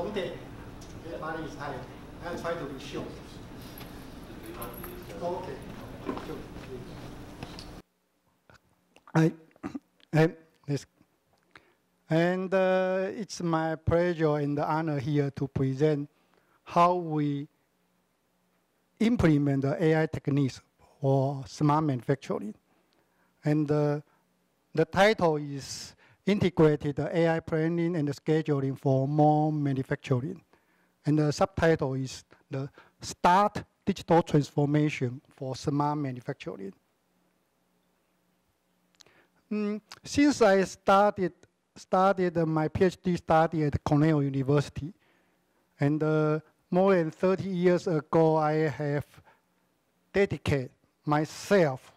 long day, everybody is tired. I'll try to be short. Okay. And it's my pleasure and honor here to present how we implement the AI techniques for smart manufacturing. And the title is Integrated AI Planning and Scheduling for More Manufacturing. And the subtitle is the Start Digital Transformation for Smart Manufacturing. Since I started my PhD study at Cornell University, and more than 30 years ago, I have dedicated myself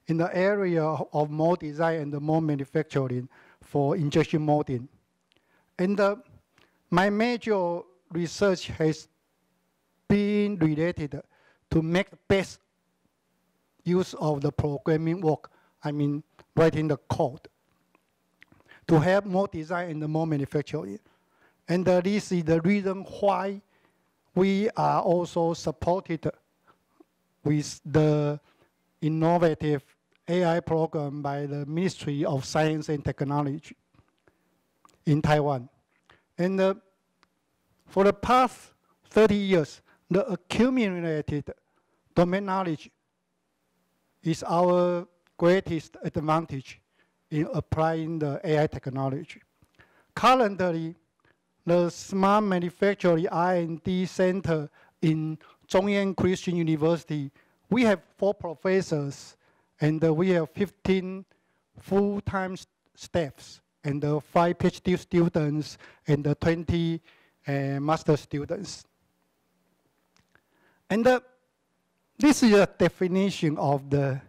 in the area of mold design and mold manufacturing for injection molding. And my major research has been related to make best use of the programming work, I mean writing the code, to have more design and more manufacturing. And this is the reason why we are also supported with the innovative AI program by the Ministry of Science and Technology in Taiwan. And for the past 30 years, the accumulated domain knowledge is our greatest advantage in applying the AI technology. Currently, the Smart Manufacturing R&D Center in Zhongyan Christian University, we have 4 professors, and we have 15 full-time staffs, and 5 PhD students, and 20 master students. And this is a definition of the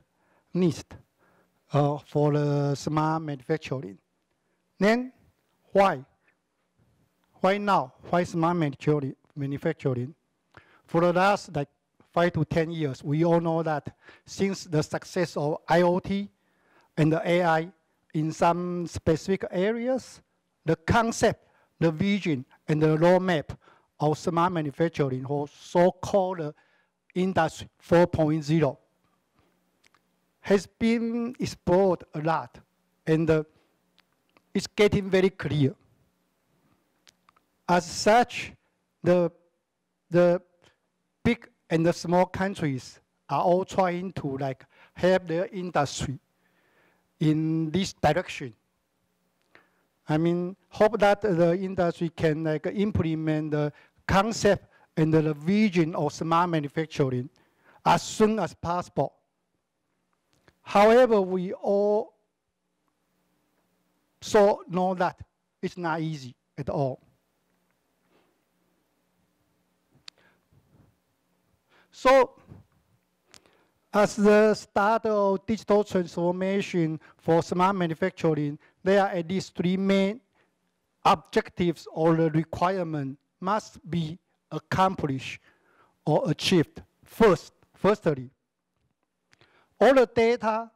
NIST for the smart manufacturing. Then, why? Why now? Why smart manufacturing? For the last 5 to 10 years, we all know that since the success of IoT and the AI in some specific areas, the concept, the vision, and the roadmap of smart manufacturing, or so-called Industry 4.0, has been explored a lot, and it's getting very clear. As such, the big and the small countries are all trying to help their industry in this direction. I mean, hope that the industry can implement the concept and the vision of smart manufacturing as soon as possible. However, we all know that it's not easy at all. So, as the start of digital transformation for smart manufacturing, there are at least 3 main objectives or the requirement must be accomplished or achieved. Firstly, all the data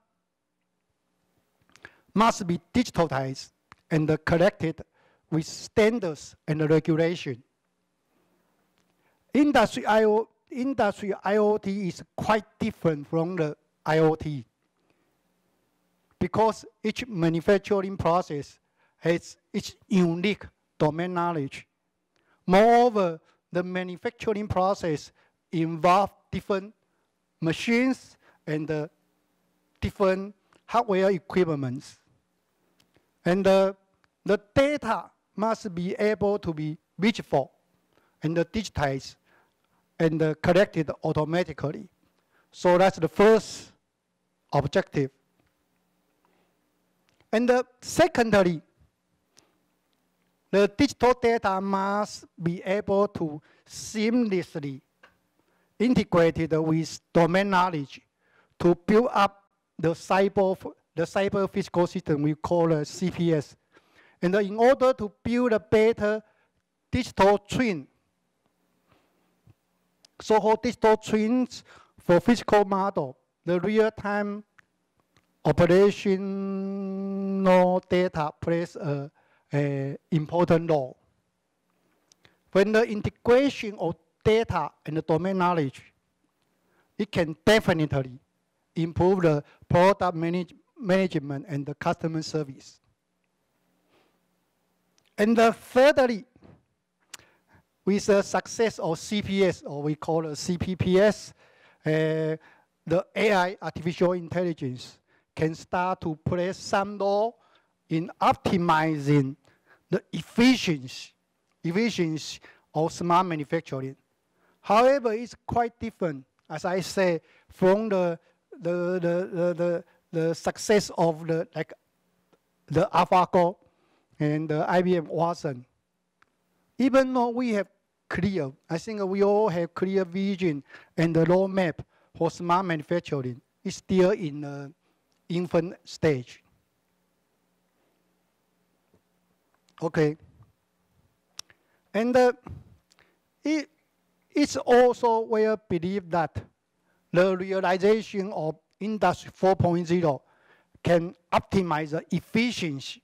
must be digitalized and collected with standards and regulation. Industry IoT is quite different from the IoT because each manufacturing process has its unique domain knowledge. Moreover, the manufacturing process involves different machines and different hardware equipments. And the data must be able to be reachable and digitized and collected automatically. So that's the first objective. And secondly, the digital data must be able to seamlessly integrate with domain knowledge to build up the cyber physical system we call CPS. And in order to build a better digital twin, so-called digital twins for physical model, the real-time operational data plays an important role. when the integration of data and the domain knowledge, it can definitely improve the product management and the customer service. And thirdly, with the success of CPS, or we call it CPPS, the AI, artificial intelligence, can start to play some role in optimizing the efficiency of smart manufacturing. However, it's quite different, as I say, from the success of the AlphaGo and the IBM Watson. Even though we have clear, I think we all have clear vision and the roadmap for smart manufacturing, it's still in the infant stage. Okay. And it's also well believed that the realization of Industry 4.0 can optimize the efficiency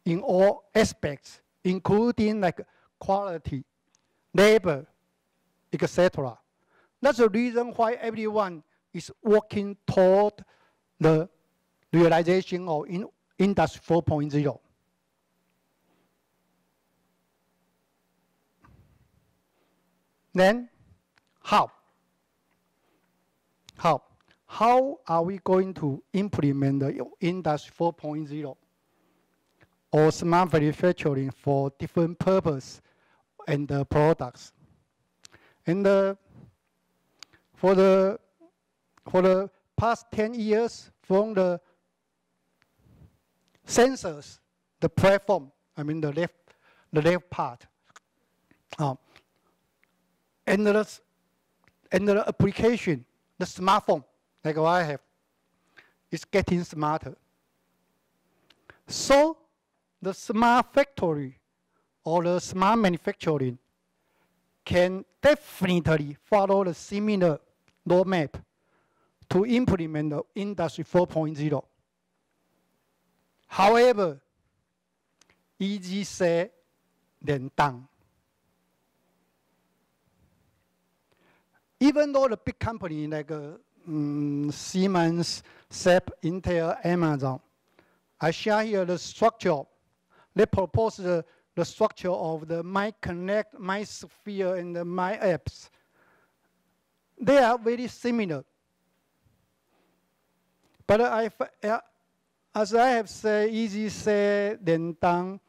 in all aspects, including like quality, labor, etc. That's the reason why everyone is working toward the realization of Industry 4.0. Then, how? How are we going to implement the Industry 4.0 or smart manufacturing for different purposes and the products? And for the past 10 years, from the sensors, the platform, I mean the left part, and the application, the smartphone, like what I have, is getting smarter. So the smart factory or the smart manufacturing can definitely follow the similar roadmap to implement the Industry 4.0. However, easy said than done. Even though the big company like Siemens, SAP, Intel, Amazon, I share here the structure. They propose the structure of the MyConnect, MySphere, and the MyApps. They are very similar. But as I have said, easy said than done,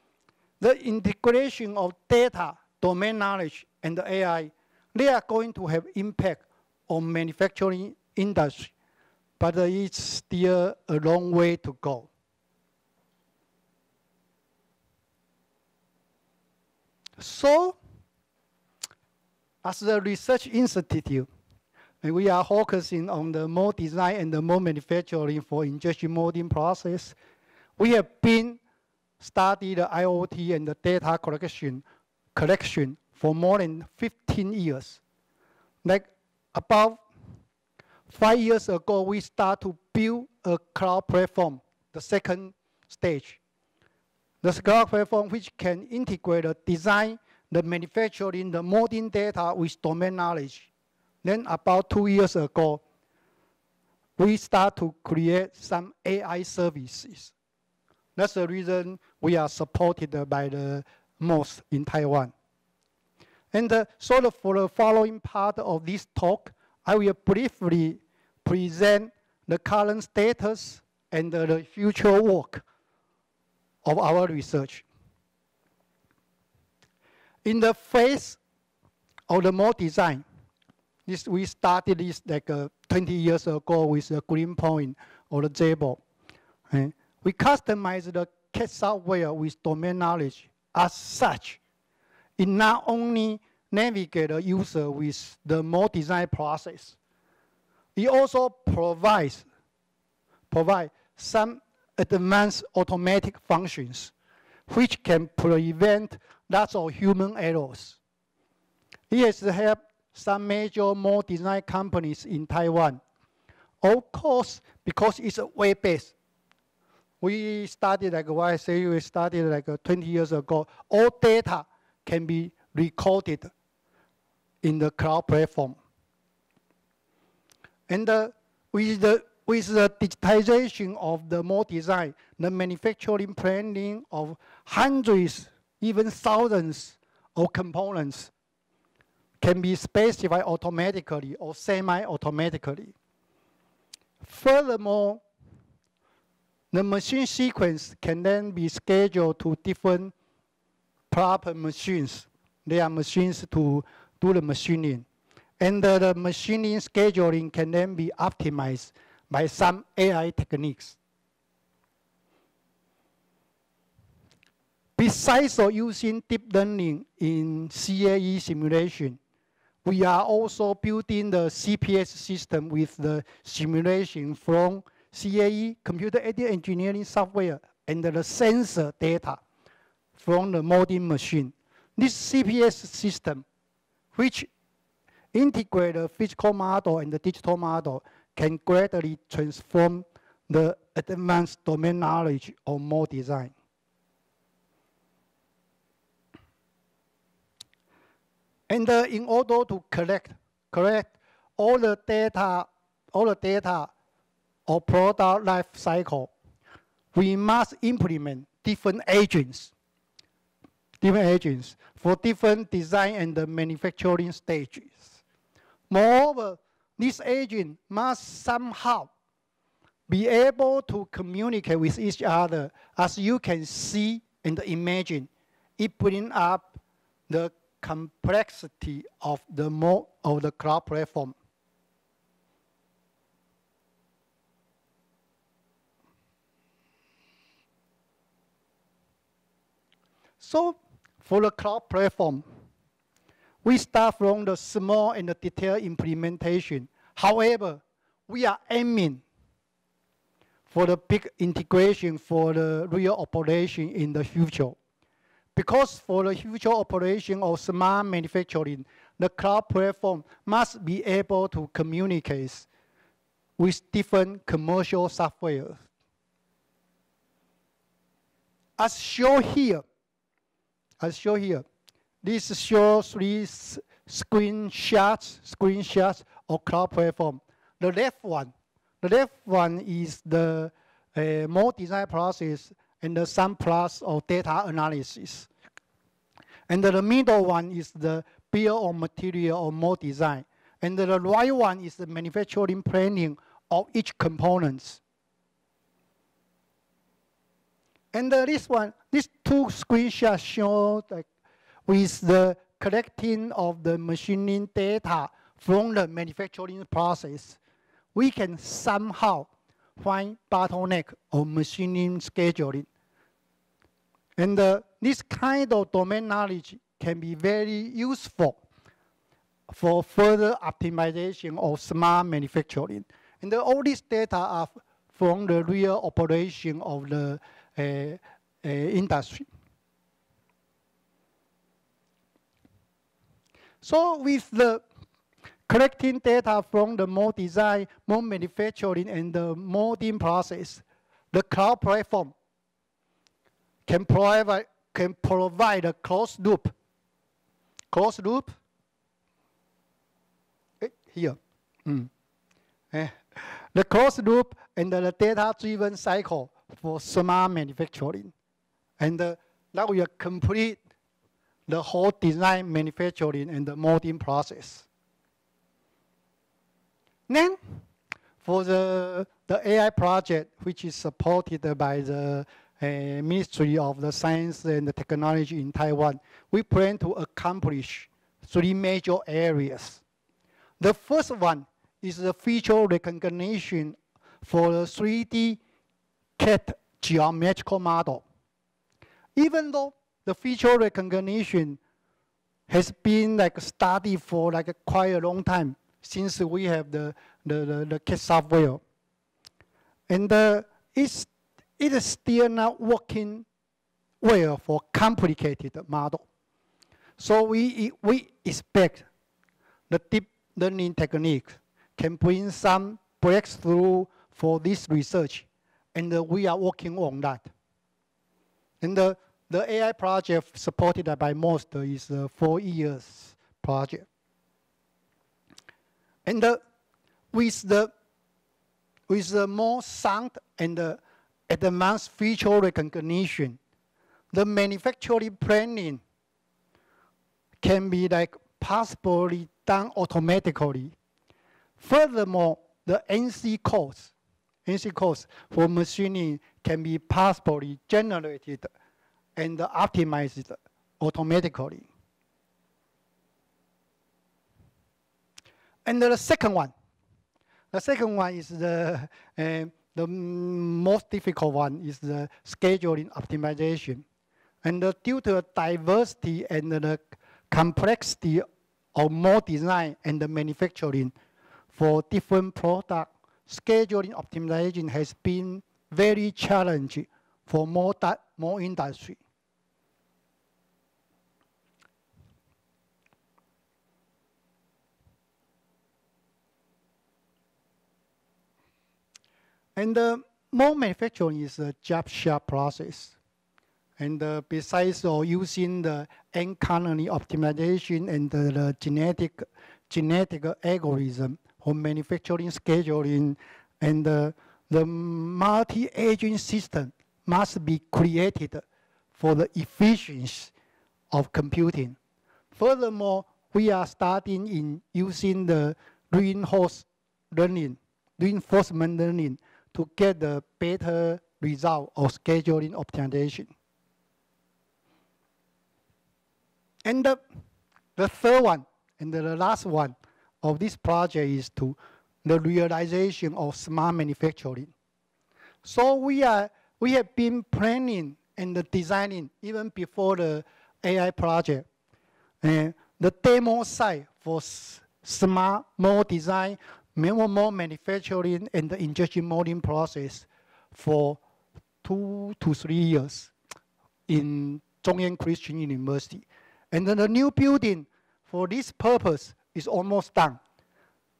the integration of data, domain knowledge, and the AI, they are going to have impact on manufacturing industry, but it's still a long way to go. So, as a research institute, we are focusing on the mold design and the mold manufacturing for injection molding process. We have been studying the IoT and the data collection for more than 15 years. Like about 5 years ago, we start to build a cloud platform, the second stage. The cloud platform which can integrate the design, the manufacturing, the molding data with domain knowledge. Then about 2 years ago, we start to create some AI services. That's the reason we are supported by the most in Taiwan. And so for the following part of this talk, I will briefly present the current status and the future work of our research. In the phase of the mold design, we started this like 20 years ago with the Greenpoint or the Jabo. We customized the CAD software with domain knowledge. As such, it not only navigate the user with the mold design process, it also provides some advanced automatic functions which can prevent lots of human errors. It has helped some major mold design companies in Taiwan. Of course, because it's web-based. We started like what I say, we started like 20 years ago. All data can be recorded in the cloud platform. And with the digitization of the mold design, the manufacturing planning of hundreds, even thousands of components can be specified automatically or semi-automatically. Furthermore, the machine sequence can then be scheduled to different proper machines. They are machines to do the machining. And the machining scheduling can then be optimized by some AI techniques. Besides using deep learning in CAE simulation, we are also building the CPS system with the simulation from CAE, computer-aided engineering software, and the sensor data from the molding machine. This CPS system, which integrates the physical model and the digital model, can greatly transform the advanced domain knowledge of mold design. And in order to collect all the data of product life cycle, we must implement different agents for different design and the manufacturing stages. Moreover, this agent must somehow be able to communicate with each other. As you can see and imagine, it brings up the complexity of the cloud platform. So for the cloud platform, we start from the small and the detailed implementation. However, we are aiming for the big integration for the real operation in the future. Because for the future operation of smart manufacturing, the cloud platform must be able to communicate with different commercial software. As shown here, this shows three screenshots of cloud platform. The left one is the mold design process and the some plus of data analysis. And the middle one is the bill of material or mold design. And the right one is the manufacturing planning of each component. And these two screenshots show like with the collecting of the machining data from the manufacturing process, we can somehow find bottleneck of machining scheduling. And this kind of domain knowledge can be very useful for further optimization of smart manufacturing. And all these data are from the real operation of the industry. So with the collecting data from the mold design, mold manufacturing, and the molding process, the cloud platform can provide a closed loop. Closed loop? Here. The closed loop and the data-driven cycle for smart manufacturing. And that will complete the whole design, manufacturing, and the molding process. Then, for the AI project, which is supported by the Ministry of the Science and the Technology in Taiwan, we plan to accomplish three major areas. The first one is the feature recognition for the 3D CAD geometrical model. Even though the feature recognition has been studied for quite a long time since we have the CAD software, and it is still not working well for complicated model. So we expect the deep learning technique can bring some breakthrough for this research, and we are working on that. And the AI project supported by most is a 4 years project. And with the more sound and advanced feature recognition, the manufacturing planning can be like possibly done automatically. Furthermore, the NC codes for machining can be possibly generated and optimized automatically. And the second one is the most difficult one is the scheduling optimization. And due to the diversity and the complexity of more design and the manufacturing for different products, scheduling optimization has been very challenging for more industry. And more manufacturing is a job share process. And besides using the n-colony optimization and the genetic algorithm for manufacturing scheduling, and the multi-agent system must be created for the efficiency of computing. Furthermore, we are starting in using the reinforcement learning to get the better result of scheduling optimization. And the third one and the last one of this project is the realization of smart manufacturing. So we have been planning and designing even before the AI project. The demo site for smart more design, more manufacturing, and the injection molding process for 2 to 3 years in Zhongyan Christian University. And then the new building for this purpose is almost done.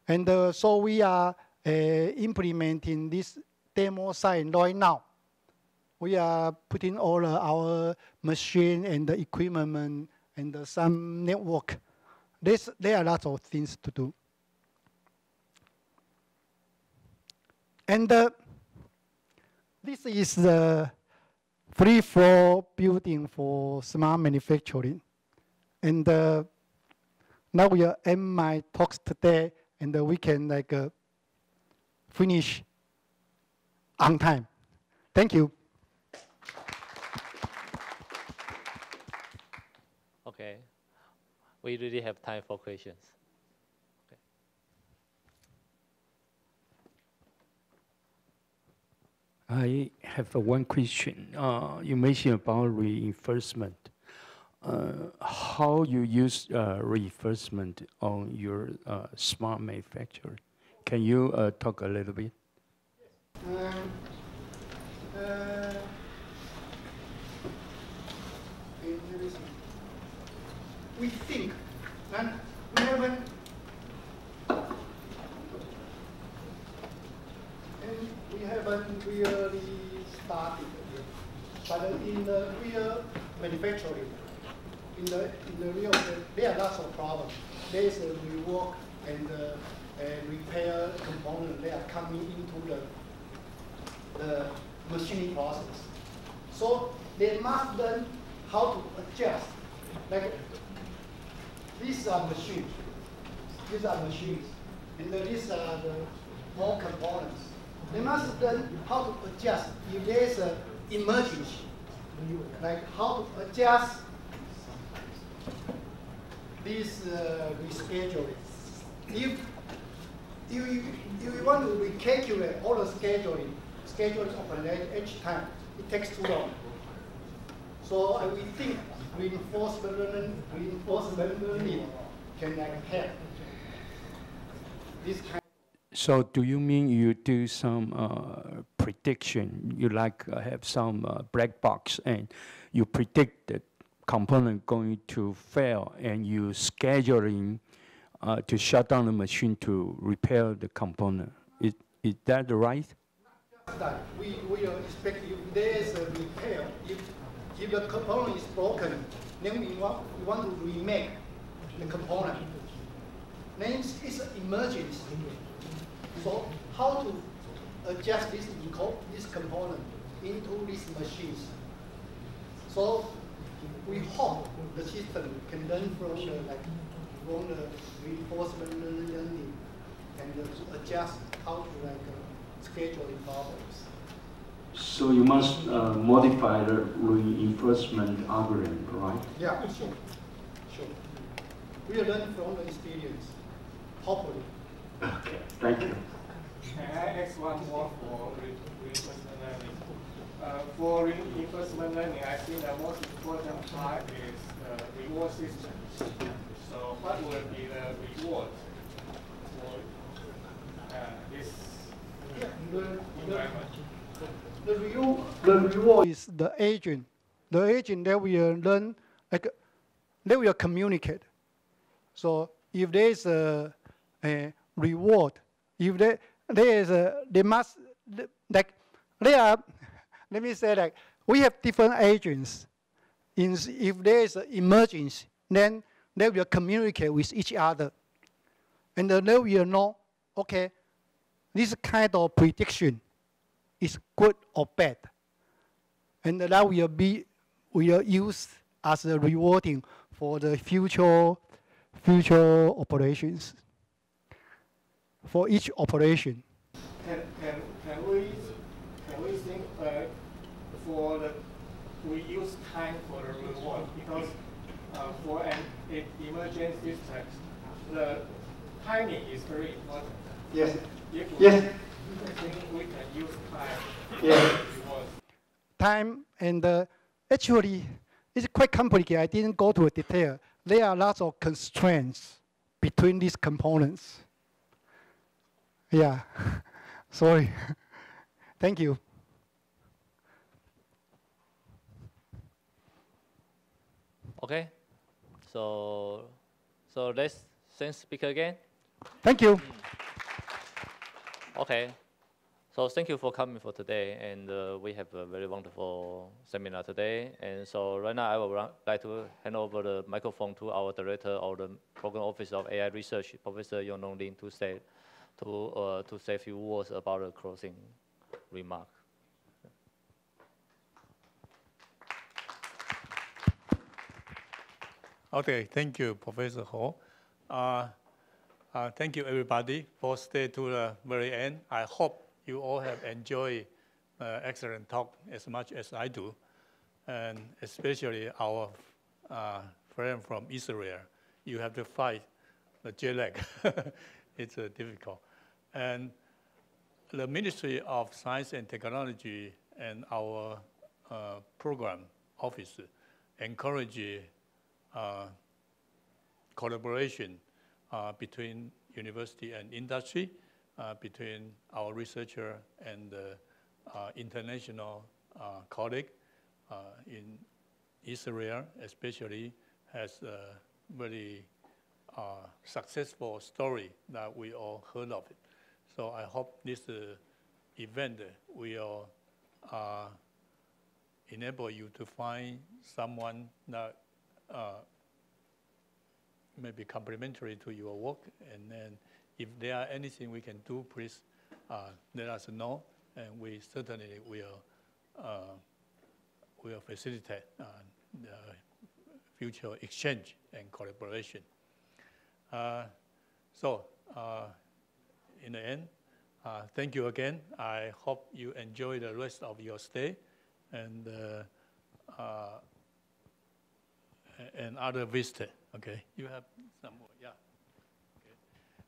And so we are implementing this demo site right now. We are putting all our machine and the equipment and some network. There are lots of things to do. And this is the 3-floor building for smart manufacturing. And now we are end my talks today, and we can finish on time. Thank you. Okay, we really have time for questions. I have one question. You mentioned about reinforcement. How you use reinforcement on your smart manufacturing? Can you talk a little bit? We think, and we haven't, really started yet. But in the real manufacturing, in the real, there are lots of problems. There is a rework and repair component. They are coming into the machining process. So they must learn how to adjust. Like these are machines. These are machines, and these are the more components. They must learn how to adjust if there is an emergency, like how to adjust this rescheduling. If you want to recalculate all the scheduling operation each time, it takes too long. So we think reinforcement learning can help this kind. So do you mean you do some prediction? You have some black box and you predict the component going to fail, and you scheduling to shut down the machine to repair the component. Is that right? Not just that. We expect if there is a repair, if if the component is broken, then we want to remake the component. Then it's an emergency. So how to adjust this component into these machines? So we hope the system can learn from the reinforcement learning and to adjust how to scheduling problems. So you must modify the reinforcement algorithm, right? Yeah, sure. We learn from the experience, hopefully. Okay, thank you. Can I ask one more for reinforcement learning? For reinforcement learning, I think the most important part is the reward system. So what will be the reward for this environment? The reward is the agent. The agent that will learn, they will communicate. So if there is a reward, if they must, they are, let me say we have different agents. If there is an emergency, then they will communicate with each other. And they will know, okay, this kind of prediction is good or bad. And that will use as a rewarding for the future operations, for each operation. Can we think we use time for the reward, because for an emergency system, the timing is very important. Yes. Yes. I think we can use time. Yes. Reward. Time and actually, it's quite complicated. I didn't go to a detail. There are lots of constraints between these components. Yeah, sorry. Thank you. Okay, so let's thank speaker again. Thank you. Okay, so thank you for coming for today, and we have a very wonderful seminar today. And so right now I would like to hand over the microphone to our director of the Program Office of AI Research, Professor Wen-Ren Jong, to say a few words about the closing remark. Okay, thank you, Professor Ho. Thank you, everybody, for staying to the very end. I hope you all have enjoyed excellent talk as much as I do, and especially our friend from Israel. You have to fight the jet lag. It's difficult. And the Ministry of Science and Technology and our program office encourage collaboration between university and industry, between our researcher and international colleague in Israel, especially, has a very successful story that we all heard of it. So I hope this event will enable you to find someone that may be complementary to your work, and then if there are anything we can do, please let us know, and we certainly will facilitate the future exchange and collaboration. So in the end, thank you again. I hope you enjoy the rest of your stay, and other visitors. Okay, you have some more, yeah. Okay.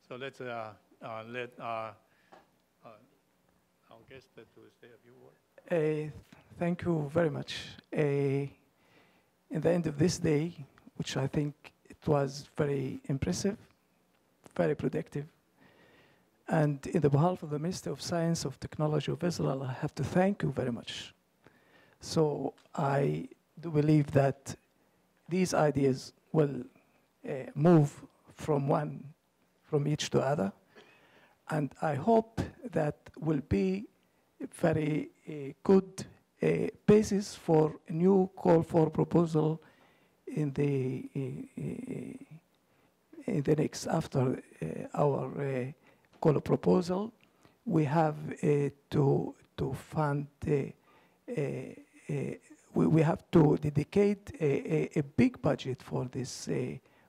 So let's let our guest to say a few words. Thank you very much. In the end of this day, which I think it was very impressive, very productive, and in the behalf of the Ministry of Science of Technology of Israel, I have to thank you very much. So I do believe that these ideas will move from each to other, and I hope that will be very good a basis for a new call for proposal in the next after our call proposal. We have to fund we have to dedicate a big budget for this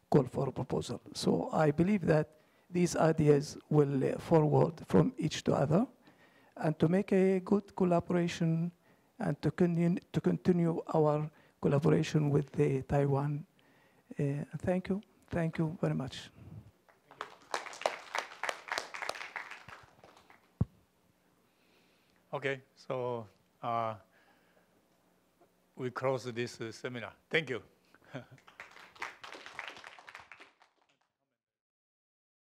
call for proposal. So I believe that these ideas will forward from each to other, and to make a good collaboration and to continue our collaboration with Taiwan. Thank you very much. Okay, so we close this seminar. Thank you.